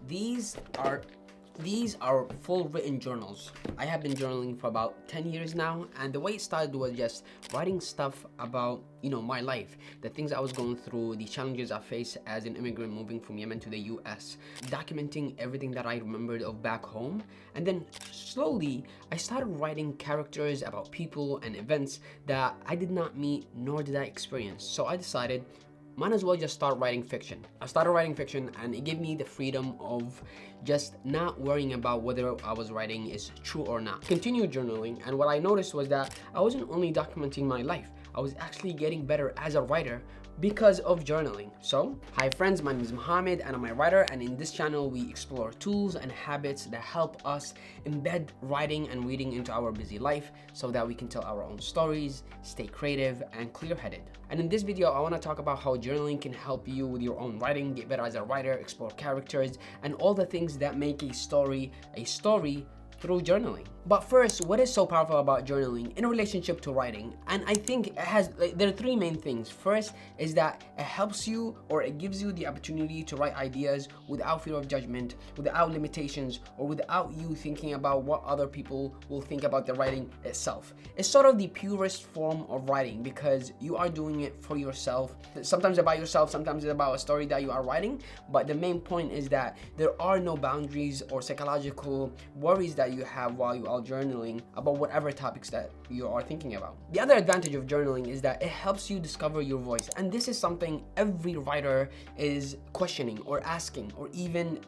These are these are full written journals. I have been journaling for about 10 years now, and the way it started was just writing stuff about, my life, the things I was going through, the challenges I faced as an immigrant moving from Yemen to the US, documenting everything that I remembered of back home. And then slowly I started writing characters about people and events that I did not meet nor did I experience. So I decided might as well just start writing fiction. I started writing fiction, and it gave me the freedom of just not worrying about whether I was writing is true or not. Continued journaling, and what I noticed was that I wasn't only documenting my life, I was actually getting better as a writer because of journaling. So, hi friends, my name is Mohammed and I'm a writer, and in this channel we explore tools and habits that help us embed writing and reading into our busy life so that we can tell our own stories, stay creative and clear-headed. And in this video, I want to talk about how journaling can help you with your own writing, get better as a writer, explore characters, and all the things that make a story through journaling. But first, what is so powerful about journaling in relationship to writing? And I think there are three main things. First is that it helps you, or it gives you the opportunity to write ideas without fear of judgment, without limitations, or without you thinking about what other people will think about the writing itself. It's sort of the purest form of writing because you are doing it for yourself. Sometimes about yourself, sometimes it's about a story that you are writing, but the main point is that there are no boundaries or psychological worries that you have while you are journaling about whatever topics that you are thinking about. The other advantage of journaling is that it helps you discover your voice, and this is something every writer is questioning or asking or even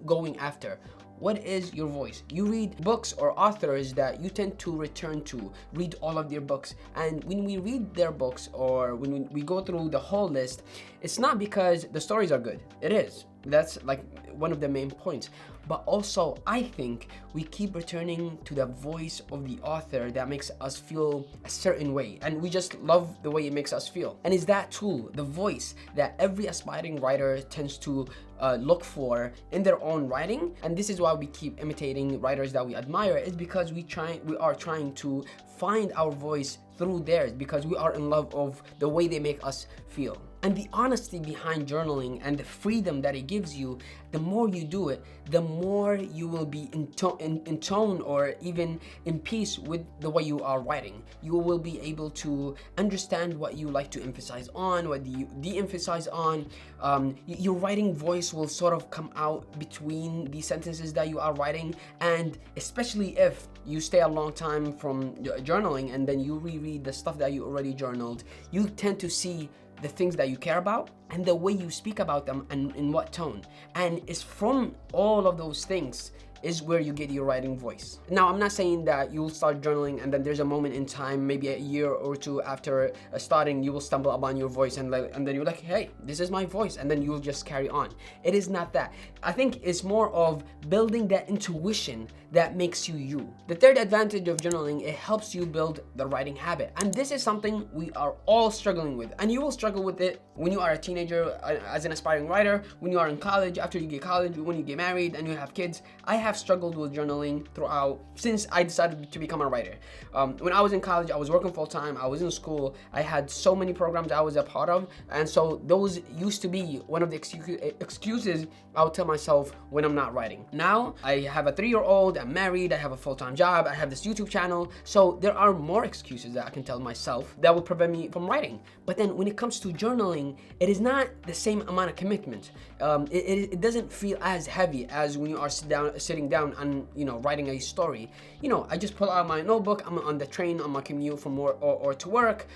going after. What is your voice? You read books or authors that you tend to return to, read all of their books, and when we read their books or when we go through the whole list, it's not because the stories are good. It is. That's like one of the main points. But also, I think we keep returning to the voice of the author that makes us feel a certain way, and we just love the way it makes us feel. And it's that tool, the voice, that every aspiring writer tends to look for in their own writing. And this is why we keep imitating writers that we admire, is because we are trying to find our voice through theirs, because we are in love of the way they make us feel. And the honesty behind journaling and the freedom that it gives you, the more you do it, the more you will be in tone or even in peace with the way you are writing. You will be able to understand what you like to emphasize on, what you de-emphasize on. Your writing voice will sort of come out between the sentences that you are writing, and especially if you stay a long time from journaling and then you reread the stuff that you already journaled, you tend to see the things that you care about and the way you speak about them and in what tone. And it's from all of those things is where you get your writing voice. Now, I'm not saying that you'll start journaling and then there's a moment in time, maybe a year or two after starting, you will stumble upon your voice and then you're like, hey, this is my voice, and then you'll just carry on. It is not that. I think it's more of building that intuition that makes you you. The third advantage of journaling, it helps you build the writing habit. And this is something we are all struggling with. And you will struggle with it when you are a teenager, as an aspiring writer, when you are in college, after you get college, when you get married and you have kids. I have struggled with journaling throughout since I decided to become a writer. When I was in college, I was working full time, I was in school, I had so many programs I was a part of, and so those used to be one of the excuses I would tell myself when I'm not writing. Now, I have a 3-year-old, I'm married, I have a full-time job, I have this YouTube channel, so there are more excuses that I can tell myself that will prevent me from writing. But then when it comes to journaling, it is not the same amount of commitment. It doesn't feel as heavy as when you are sitting down and writing a story. I just pull out my notebook, I'm on the train on my commute from work or to work,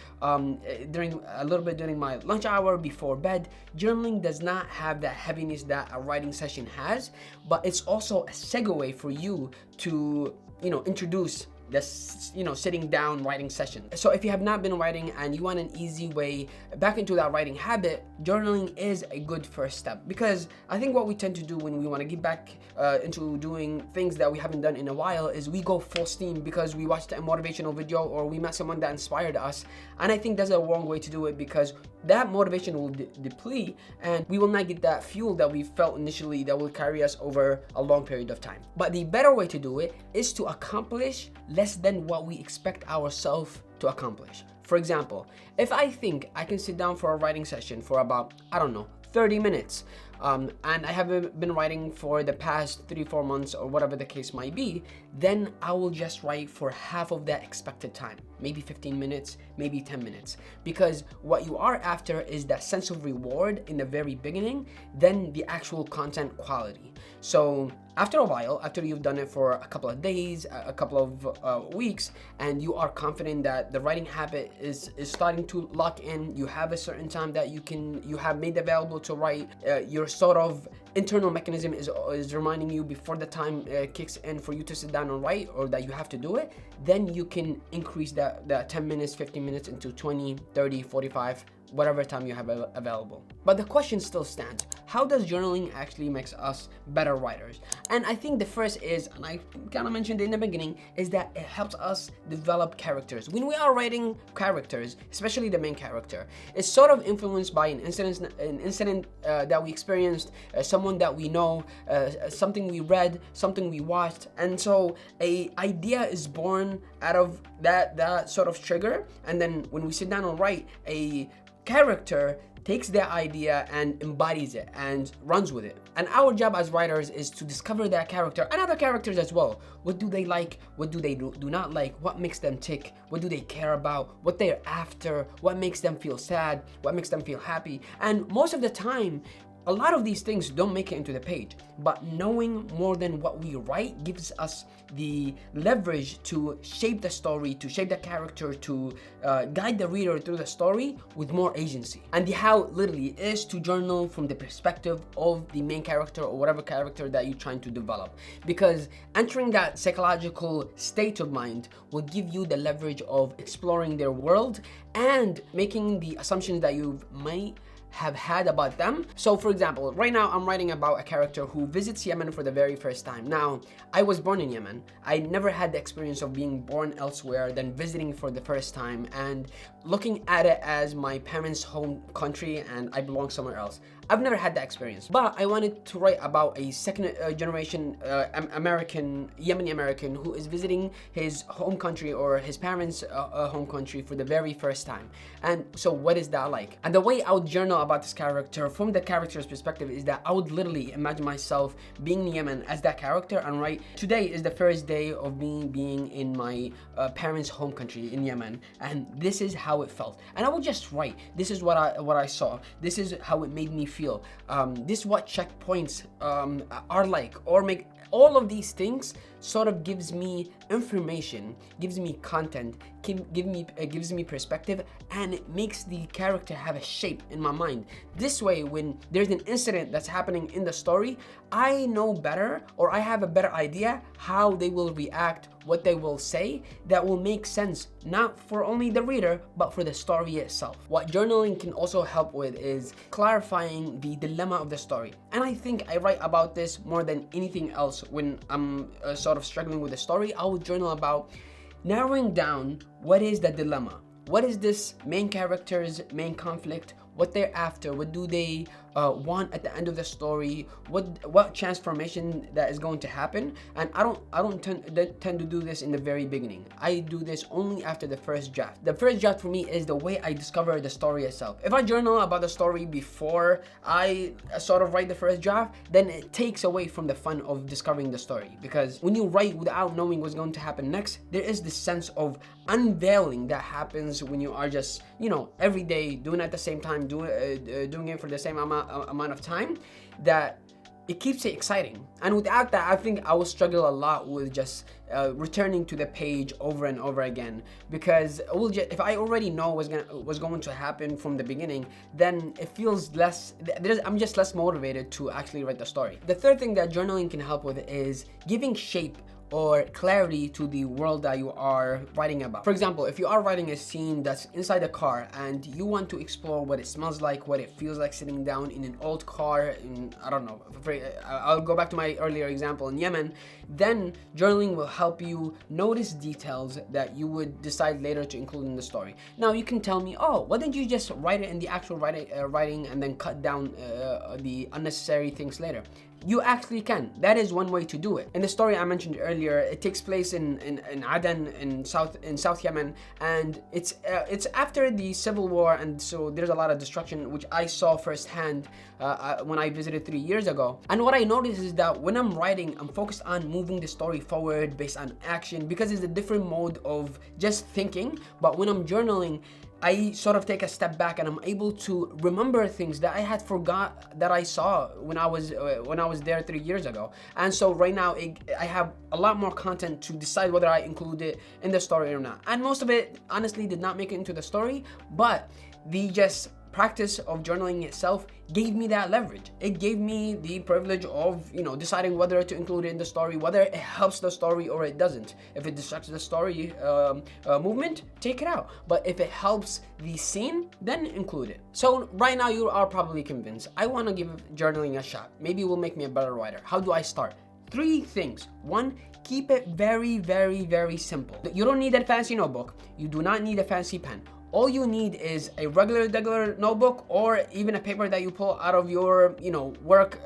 during a little bit during my lunch hour before bed. Journaling does not have that heaviness that a writing session has, but it's also a segue for you to introduce this sitting down writing session. So if you have not been writing and you want an easy way back into that writing habit, journaling is a good first step. Because I think what we tend to do when we want to get back into doing things that we haven't done in a while is we go full steam because we watched a motivational video or we met someone that inspired us. And I think that's a wrong way to do it, because that motivation will deplete and we will not get that fuel that we felt initially that will carry us over a long period of time. But the better way to do it is to accomplish less than what we expect ourselves to accomplish. For example, if I think I can sit down for a writing session for about, 30 minutes, and I haven't been writing for the past 3-4 months or whatever the case might be, then I will just write for half of that expected time, maybe 15 minutes, maybe 10 minutes. Because what you are after is that sense of reward in the very beginning, then the actual content quality. So after a while, after you've done it for a couple of days, a couple of weeks, and you are confident that the writing habit is starting to lock in, you have a certain time that you have made available to write, your sort of internal mechanism is reminding you before the time kicks in for you to sit down and write, or that you have to do it, then you can increase that 10 minutes, 15 minutes into 20, 30, 45, whatever time you have available. But the question still stands: how does journaling actually makes us better writers? And I think the first is, and I kind of mentioned it in the beginning, is that it helps us develop characters. When we are writing characters, especially the main character, it's sort of influenced by an incident that we experienced, someone that we know, something we read, something we watched, and so a idea is born out of that sort of trigger. And then when we sit down and write, a character takes their idea and embodies it and runs with it. And our job as writers is to discover that character and other characters as well. What do they like? What do they do not like? What makes them tick? What do they care about? What they're after? What makes them feel sad? What makes them feel happy? And most of the time, a lot of these things don't make it into the page, but knowing more than what we write gives us the leverage to shape the story, to shape the character, to guide the reader through the story with more agency. And the how literally is to journal from the perspective of the main character or whatever character that you're trying to develop. Because entering that psychological state of mind will give you the leverage of exploring their world and making the assumptions that you might have had about them. So for example, right now I'm writing about a character who visits Yemen for the very first time. Now, I was born in Yemen. I never had the experience of being born elsewhere than visiting for the first time and looking at it as my parents' home country and I belong somewhere else. I've never had that experience, but I wanted to write about a second generation American, Yemeni American, who is visiting his home country or his parents' home country for the very first time. And so what is that like? And the way I would journal about this character from the character's perspective is that I would literally imagine myself being in Yemen as that character and write, today is the first day of me being in my parents' home country in Yemen, and this is how it felt. And I would just write, this is what I saw, this is how it made me feel, this is what checkpoints are like, or make all of these things sort of gives me information, gives me content, gives me perspective, and it makes the character have a shape in my mind. This way, when there's an incident that's happening in the story, I know better, or I have a better idea how they will react, what they will say, that will make sense, not for only the reader, but for the story itself. What journaling can also help with is clarifying the dilemma of the story. And I think I write about this more than anything else when I'm sort of struggling with the story. I will journal about narrowing down what is the dilemma. What is this main character's main conflict? What they're after? What do they want at the end of the story? What transformation that is going to happen? And I don't tend to do this in the very beginning. I do this only after the first draft. The first draft for me is the way I discover the story itself. If I journal about the story before I sort of write the first draft, then it takes away from the fun of discovering the story. Because when you write without knowing what's going to happen next, there is this sense of unveiling that happens when you are just, every day doing it at the same time, doing it for the same amount of time, that it keeps it exciting. And without that, I think I will struggle a lot with just returning to the page over and over again, because if I already know what's going to happen from the beginning, then it feels less, I'm just less motivated to actually write the story. The third thing that journaling can help with is giving shape or clarity to the world that you are writing about. For example, if you are writing a scene that's inside a car and you want to explore what it smells like, what it feels like sitting down in an old car in, I don't know, I'll go back to my earlier example in Yemen, then journaling will help you notice details that you would decide later to include in the story. Now you can tell me, oh, why didn't you just write it in the actual writing and then cut down the unnecessary things later? You actually can. That is one way to do it. In the story I mentioned earlier, it takes place in Aden in South Yemen, and it's after the civil war, and so there's a lot of destruction, which I saw firsthand when I visited 3 years ago. And what I noticed is that when I'm writing, I'm focused on moving the story forward based on action, because it's a different mode of just thinking. But when I'm journaling, I sort of take a step back and I'm able to remember things that I had forgot that I saw when I was there 3 years ago. And so right now I have a lot more content to decide whether I include it in the story or not. And most of it honestly did not make it into the story, but the just practice of journaling itself gave me that leverage. It gave me the privilege of, deciding whether to include it in the story, whether it helps the story or it doesn't. If it distracts the story movement, take it out. But if it helps the scene, then include it. So right now you are probably convinced, I want to give journaling a shot. Maybe it will make me a better writer. How do I start? 3 things. 1, keep it very, very, very simple. You don't need a fancy notebook. You do not need a fancy pen. All you need is a regular notebook, or even a paper that you pull out of your, work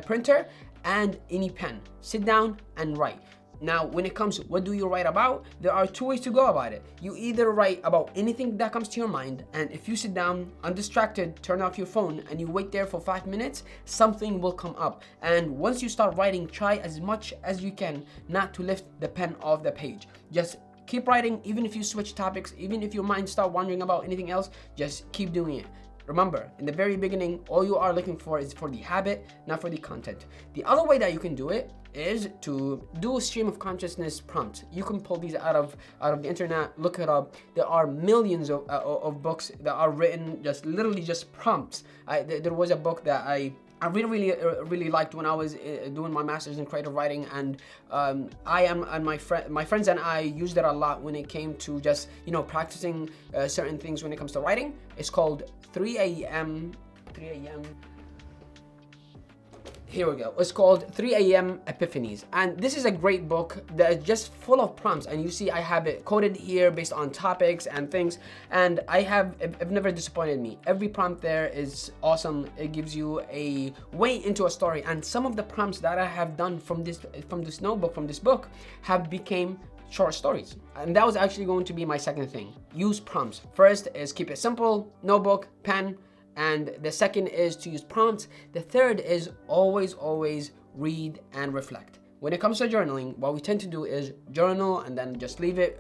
printer, and any pen. Sit down and write. Now, when it comes, what do you write about? There are 2 ways to go about it. You either write about anything that comes to your mind, and if you sit down undistracted, turn off your phone, and you wait there for 5 minutes, something will come up. And once you start writing, try as much as you can not to lift the pen off the page. Just keep writing, even if you switch topics, even if your mind start wandering about anything else, just keep doing it. Remember, in the very beginning, all you are looking for is for the habit, not for the content. The other way that you can do it is to do a stream of consciousness prompts. You can pull these out of the internet, look it up. There are millions of books that are written literally just prompts. There was a book that I really liked when I was doing my master's in creative writing, and my friends and I used it a lot when it came to just practicing certain things when it comes to writing. It's called 3 a.m. Here we go. It's called 3 a.m. Epiphanies. And this is a great book that is just full of prompts. And you see I have it coded here based on topics and things. And it never disappointed me. Every prompt there is awesome. It gives you a way into a story. And some of the prompts that I have done from this notebook, from this book, have became short stories. And that was actually going to be my second thing. Use prompts. First is keep it simple, notebook, pen. And the second is to use prompts. The third is always read and reflect. When it comes to journaling, what we tend to do is journal and then just leave it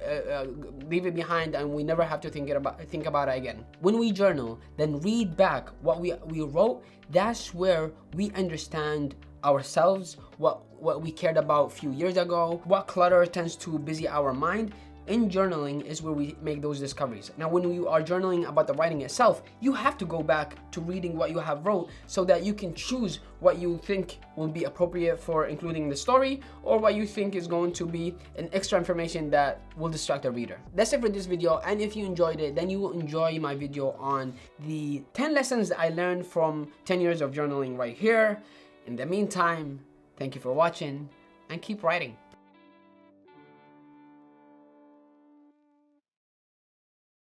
behind, and we never have to think about it again. When we journal, then read back what we wrote. That's where we understand ourselves, what we cared about a few years ago, what clutter tends to busy our mind. In journaling is where we make those discoveries. Now, when you are journaling about the writing itself, you have to go back to reading what you have wrote so that you can choose what you think will be appropriate for including the story, or what you think is going to be an extra information that will distract the reader. That's it for this video, and if you enjoyed it, then you will enjoy my video on the 10 lessons I learned from 10 years of journaling right here. In the meantime, thank you for watching, and keep writing.